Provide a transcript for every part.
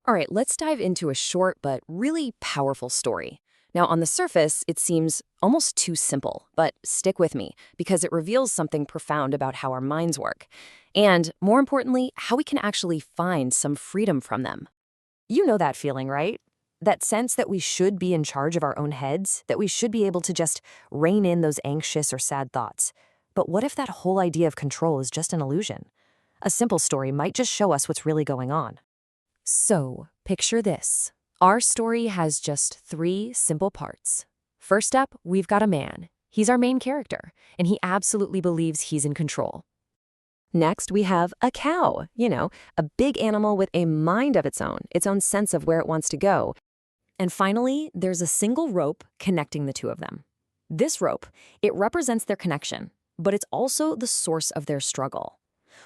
All right, let's dive into a short but really powerful story. Now, on the surface, it seems almost too simple, but stick with me because it reveals something profound about how our minds work. And more importantly, how we can actually find some freedom from them. You know that feeling, right? That sense that we should be in charge of our own heads, that we should be able to just rein in those anxious or sad thoughts. But what if that whole idea of control is just an illusion? A simple story might just show us what's really going on. So, picture this. Our story has just three simple parts. First up, we've got a man. He's our main character, and he absolutely believes he's in control. Next, we have a cow, a big animal with a mind of its own sense of where it wants to go. And finally, there's a single rope connecting the two of them. This rope, it represents their connection, but it's also the source of their struggle.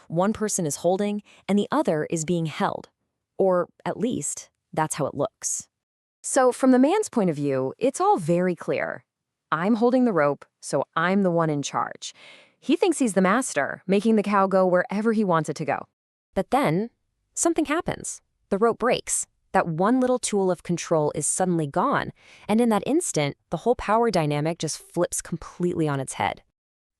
One person is holding, and the other is being held. Or at least, that's how it looks. So from the man's point of view, it's all very clear. I'm holding the rope, so I'm the one in charge. He thinks he's the master, making the cow go wherever he wants it to go. But then, something happens. The rope breaks. That one little tool of control is suddenly gone, and in that instant, the whole power dynamic just flips completely on its head.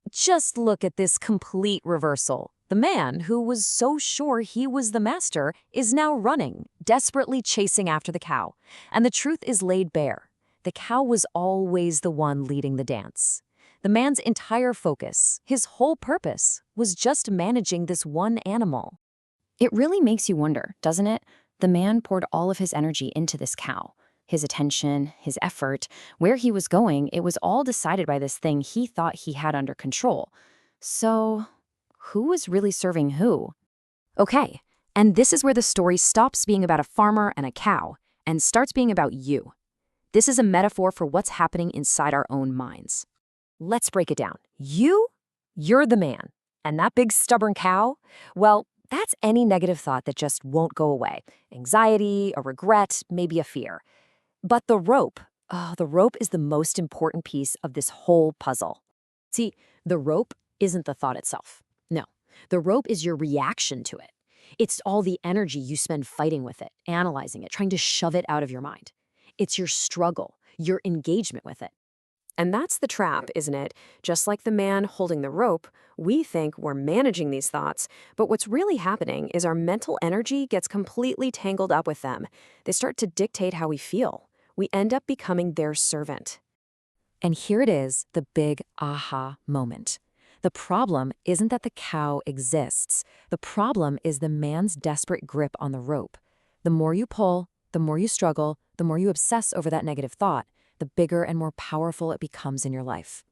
Just look at this complete reversal. The man, who was so sure he was the master, is now running, desperately chasing after the cow. And the truth is laid bare. The cow was always the one leading the dance. The man's entire focus, his whole purpose, was just managing this one animal. It really makes you wonder, doesn't it? The man poured all of his energy into this cow. His attention, his effort, where he was going, it was all decided by this thing he thought he had under control. So, who was really serving who? Okay, and this is where the story stops being about a farmer and a cow and starts being about you. This is a metaphor for what's happening inside our own minds. Let's break it down. You're the man. And that big stubborn cow? Well, that's any negative thought that just won't go away. Anxiety, a regret, maybe a fear. But the rope is the most important piece of this whole puzzle. See, the rope isn't the thought itself. No, the rope is your reaction to it. It's all the energy you spend fighting with it, analyzing it, trying to shove it out of your mind. It's your struggle, your engagement with it. And that's the trap, isn't it? Just like the man holding the rope, we think we're managing these thoughts, but what's really happening is our mental energy gets completely tangled up with them. They start to dictate how we feel. We end up becoming their servant. And here it is, the big aha moment. The problem isn't that the cow exists. The problem is the man's desperate grip on the rope. The more you pull, the more you struggle, the more you obsess over that negative thought, the bigger and more powerful it becomes in your life.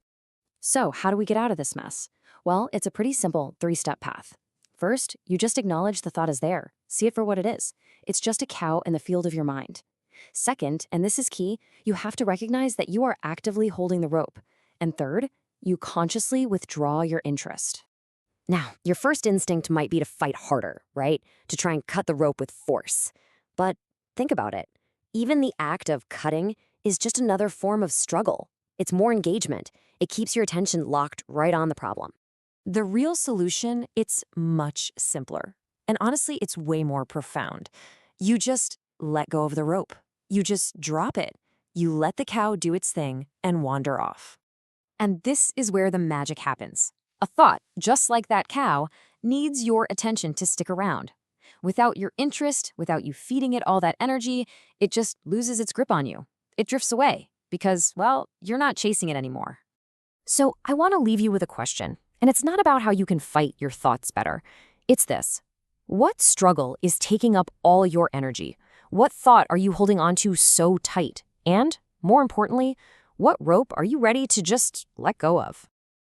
So, how do we get out of this mess? Well, it's a pretty simple three-step path. First, you just acknowledge the thought is there. See it for what it is. It's just a cow in the field of your mind. Second, and this is key, you have to recognize that you are actively holding the rope. And third, you consciously withdraw your interest. Now, your first instinct might be to fight harder, right? To try and cut the rope with force. But think about it. Even the act of cutting is just another form of struggle. It's more engagement. It keeps your attention locked right on the problem. The real solution, it's much simpler. And honestly, it's way more profound. You just let go of the rope. You just drop it. You let the cow do its thing and wander off. And this is where the magic happens. A thought, just like that cow, needs your attention to stick around. Without your interest, without you feeding it all that energy, it just loses its grip on you. It drifts away because, well, you're not chasing it anymore. So I want to leave you with a question, and it's not about how you can fight your thoughts better. It's this. What struggle is taking up all your energy? What thought are you holding on to so tight? And, more importantly, what rope are you ready to just let go of?